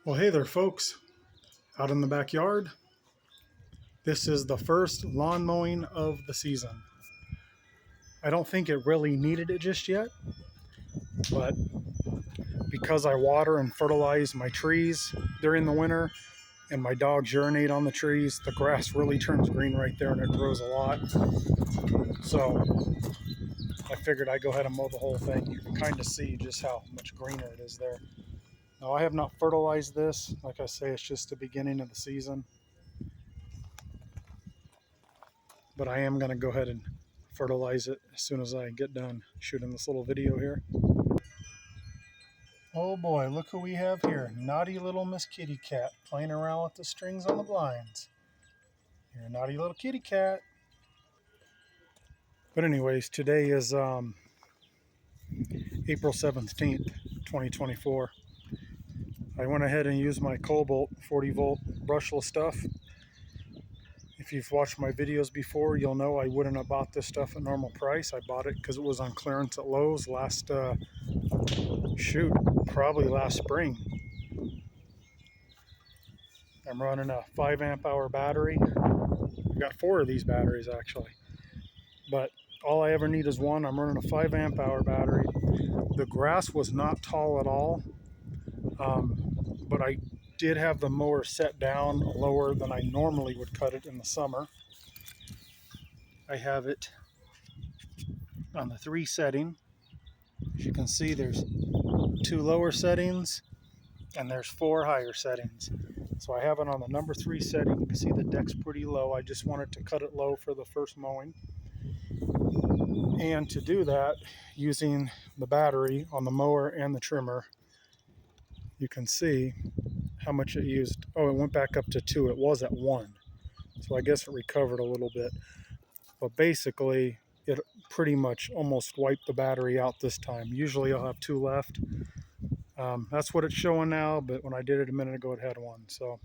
Well, hey there, folks, out in the backyard. This is the first lawn mowing of the season. I don't think it really needed it just yet, but because I water and fertilize my trees during the winter and my dogs urinate on the trees, the grass really turns green right there and it grows a lot. So I figured I'd go ahead and mow the whole thing. You can kind of see just how much greener it is there. Now, I have not fertilized this. Like I say, it's just the beginning of the season. But I am going to go ahead and fertilize it as soon as I get done shooting this little video here. Oh boy, look who we have here. Naughty little Miss Kitty Cat playing around with the strings on the blinds. You're a naughty little kitty cat. But anyways, today is April 17th, 2024. I went ahead and used my Cobalt 40 volt brushless stuff. If you've watched my videos before, you'll know I wouldn't have bought this stuff at normal price. I bought it because it was on clearance at Lowe's probably last spring. I'm running a 5 amp hour battery. I've got 4 of these batteries actually, but all I ever need is one. I'm running a 5 amp hour battery. The grass was not tall at all, but I did have the mower set down lower than I normally would cut it in the summer. I have it on the 3 setting. As you can see, there's 2 lower settings and there's 4 higher settings. So I have it on the number 3 setting. You can see the deck's pretty low. I just wanted to cut it low for the first mowing. And to do that, using the battery on the mower and the trimmer, you can see how much it used. Oh, it went back up to 2. It was at 1. So I guess it recovered a little bit. But basically, it pretty much almost wiped the battery out this time. Usually I'll have 2 left. That's what it's showing now, but when I did it a minute ago, it had 1. So,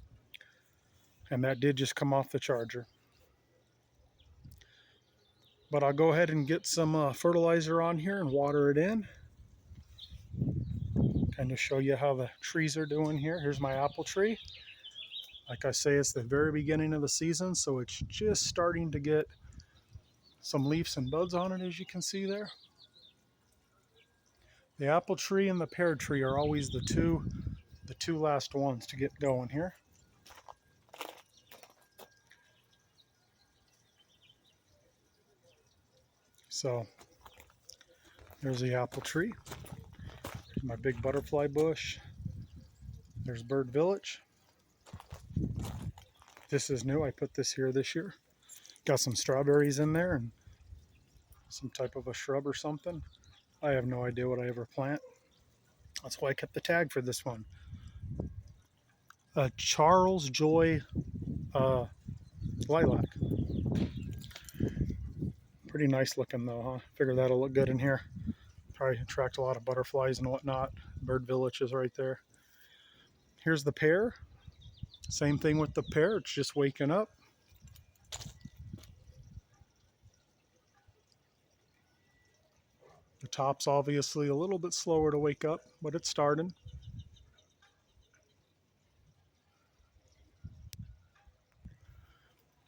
and that did just come off the charger. But I'll go ahead and get some fertilizer on here and water it in. Kind of show you how the trees are doing here. Here's my apple tree. Like I say, it's the very beginning of the season, so it's just starting to get some leaves and buds on it, as you can see there. The apple tree and the pear tree are always the two last ones to get going here. So there's the apple tree. There's my big butterfly bush. There's Bird Village. This is new. I put this here this year. Got some strawberries in there and some type of a shrub or something. I have no idea what I ever plant. That's why I kept the tag for this one. Charles Joy lilac. Pretty nice looking though, huh? Figure that'll look good in here. Probably attract a lot of butterflies and whatnot. Bird Village is right there. Here's the pear. Same thing with the pear. It's just waking up. The top's obviously a little bit slower to wake up, but it's starting.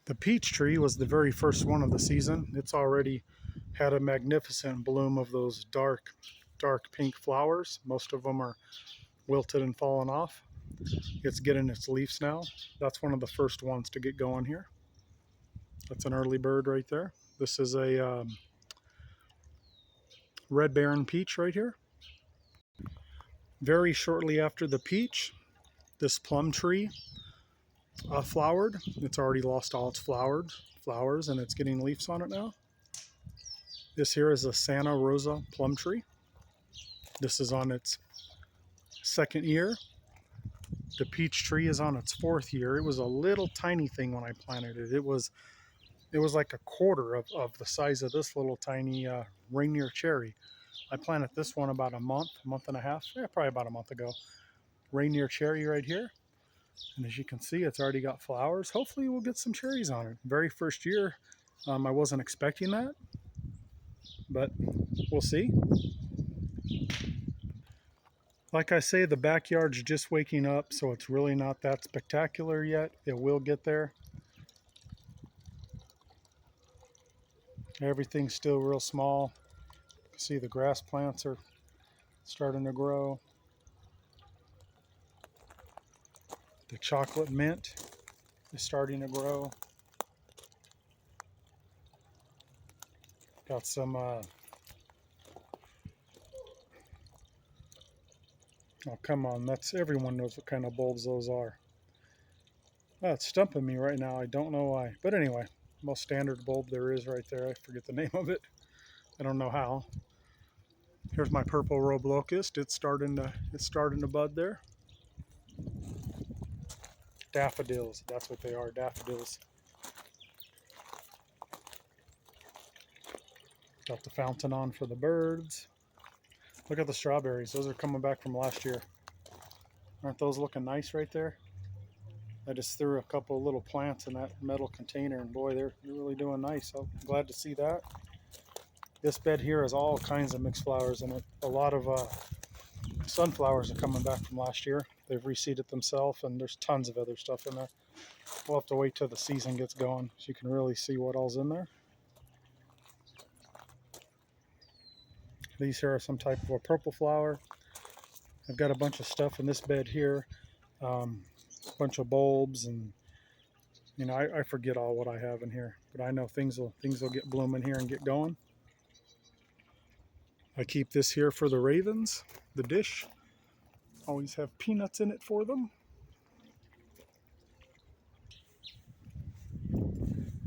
The peach tree was the very first one of the season. It's already had a magnificent bloom of those dark pink flowers. Most of them are wilted and fallen off. It's getting its leaves now. That's one of the first ones to get going here. That's an early bird right there. This is a red baron peach right here. Very shortly after the peach, this plum tree flowered. It's already lost all its flowers and it's getting leaves on it now. This here is a Santa Rosa plum tree. This is on its 2nd year. The peach tree is on its 4th year. It was a little tiny thing when I planted it. It was like a quarter of the size of this little tiny Rainier cherry. I planted this one about a month and a half, probably about a month ago. Rainier cherry right here. And as you can see, it's already got flowers. Hopefully we'll get some cherries on it. Very first year, I wasn't expecting that, but we'll see. Like I say, the backyard's just waking up, so it's really not that spectacular yet. It will get there. Everything's still real small. See, the grass plants are starting to grow. The chocolate mint is starting to grow. Got some, oh come on, everyone knows what kind of bulbs those are. Oh, it's stumping me right now, I don't know why. But anyway, most standard bulb there is right there. I forget the name of it. I don't know how. Here's my purple robe locust. It's starting to bud there. Daffodils, that's what they are, daffodils. Got the fountain on for the birds. Look at the strawberries. Those are coming back from last year. Aren't those looking nice right there? I just threw a couple little plants in that metal container, and boy, they're really doing nice. I'm glad to see that. This bed here has all kinds of mixed flowers in it. A lot of sunflowers are coming back from last year. They've reseeded themselves, and there's tons of other stuff in there. We'll have to wait till the season gets going so you can really see what all's in there. These here are some type of a purple flower. I've got a bunch of stuff in this bed here. A bunch of bulbs, and you know, I forget all what I have in here, but I know things will get blooming here and get going. I keep this here for the ravens, the dish. Always have peanuts in it for them.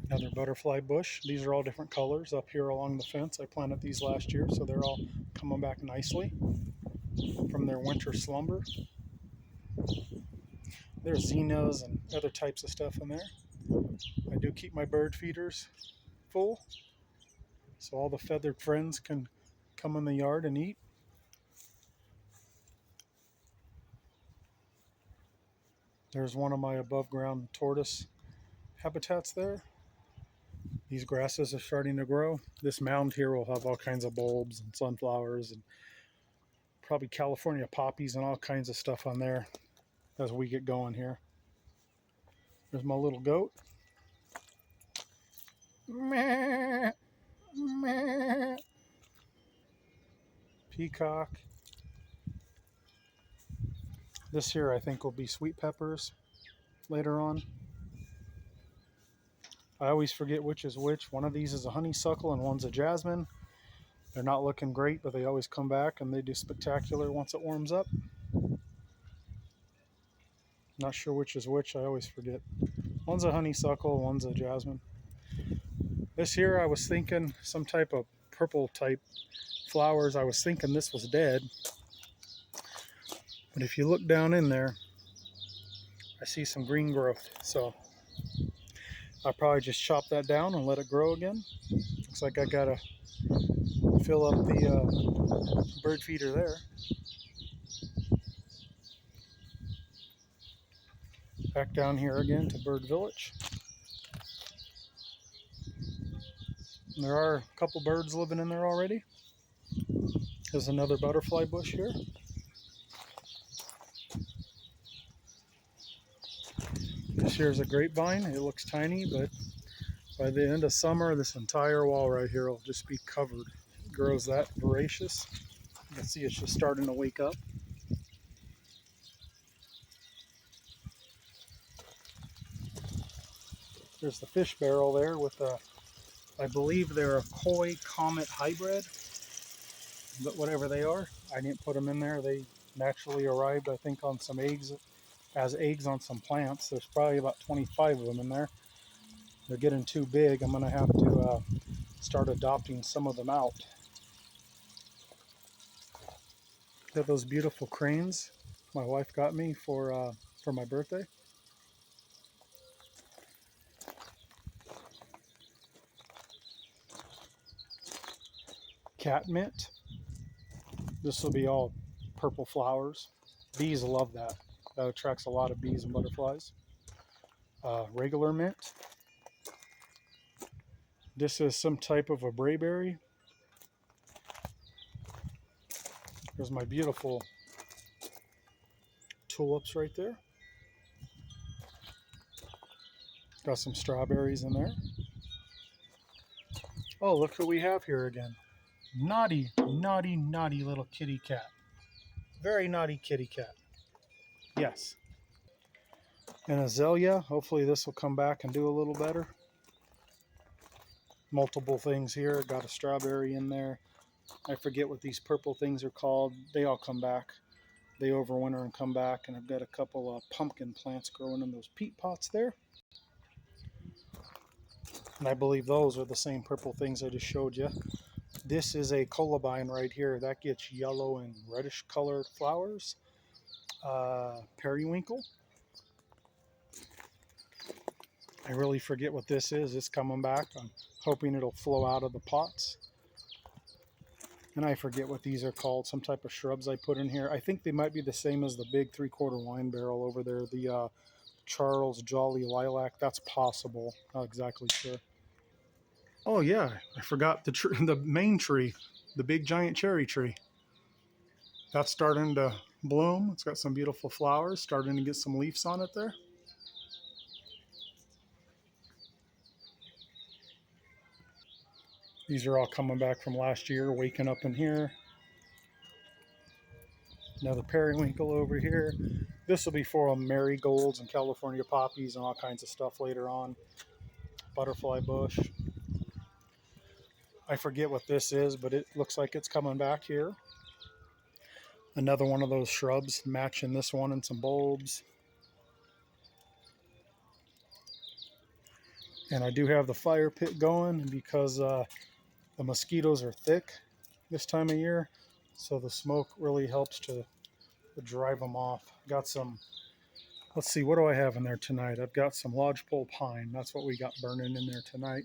Another butterfly bush. These are all different colors up here along the fence. I planted these last year, so they're all coming back nicely from their winter slumber. There's zinnias and other types of stuff in there. I do keep my bird feeders full, so all the feathered friends can come in the yard and eat. There's one of my above ground tortoise habitats there. These grasses are starting to grow. This mound here will have all kinds of bulbs and sunflowers and probably California poppies and all kinds of stuff on there as we get going here. There's my little goat. Meh, meh. Peacock. This here I think will be sweet peppers later on. I always forget which is which. One of these is a honeysuckle and one's a jasmine. They're not looking great, but they always come back and they do spectacular once it warms up. Not sure which is which, I always forget. One's a honeysuckle, one's a jasmine. This here I was thinking some type of purple type flowers. I was thinking this was dead. But if you look down in there, I see some green growth. So I'll probably just chop that down and let it grow again. Looks like I gotta fill up the bird feeder there. Back down here again to Bird Village. And there are a couple birds living in there already. There's another butterfly bush here. This here's a grapevine. It looks tiny, but by the end of summer, this entire wall right here will just be covered. It grows that voracious. You can see it's just starting to wake up. There's the fish barrel there with a, I believe they're a koi comet hybrid, but whatever they are, I didn't put them in there. They naturally arrived, I think, on some eggs, as eggs on some plants. There's probably about 25 of them in there. They're getting too big. I'm gonna have to start adopting some of them out. Got those beautiful cranes my wife got me for my birthday. Catmint. This will be all purple flowers. Bees love that. That attracts a lot of bees and butterflies. Regular mint. This is some type of a brayberry. Here's my beautiful tulips right there. Got some strawberries in there. Oh, look who we have here again. Naughty, naughty, naughty little kitty cat. Very naughty kitty cat. Yes. An azalea. Hopefully this will come back and do a little better. Multiple things here. Got a strawberry in there. I forget what these purple things are called. They all come back. They overwinter and come back. And I've got a couple of pumpkin plants growing in those peat pots there. And I believe those are the same purple things I just showed you. This is a columbine right here. That gets yellow and reddish colored flowers. Periwinkle. I really forget what this is. It's coming back. I'm hoping it'll flow out of the pots. And I forget what these are called. Some type of shrubs I put in here. I think they might be the same as the big 3/4 wine barrel over there. The Charles Jolly Lilac. That's possible. Not exactly sure. Oh yeah, I forgot the main tree. The big giant cherry tree. That's starting to bloom. It's got some beautiful flowers. Starting to get some leaves on it there. These are all coming back from last year, waking up in here. Another periwinkle over here. This will be for marigolds and California poppies and all kinds of stuff later on. Butterfly bush. I forget what this is, but it looks like it's coming back here. Another one of those shrubs matching this one and some bulbs. And I do have the fire pit going because the mosquitoes are thick this time of year. So the smoke really helps to drive them off. Got some, let's see, what do I have in there tonight? I've got some lodgepole pine. That's what we got burning in there tonight.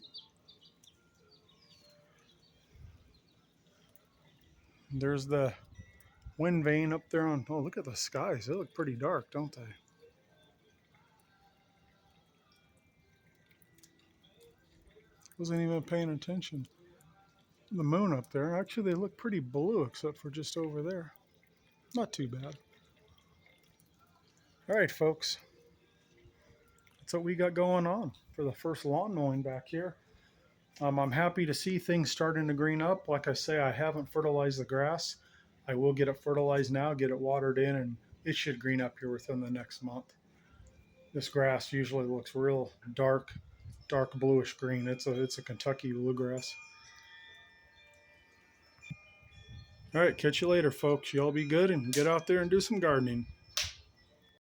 There's the wind vane up there on, oh, look at the skies. They look pretty dark, don't they? Wasn't even paying attention. The moon up there. Actually, they look pretty blue except for just over there. Not too bad. All right, folks. That's what we got going on for the first lawn mowing back here. I'm happy to see things starting to green up. Like I say, I haven't fertilized the grass. I will get it fertilized now, get it watered in, and it should green up here within the next month. This grass usually looks real dark bluish green. It's a Kentucky bluegrass. All right, catch you later, folks. Y'all be good and get out there and do some gardening.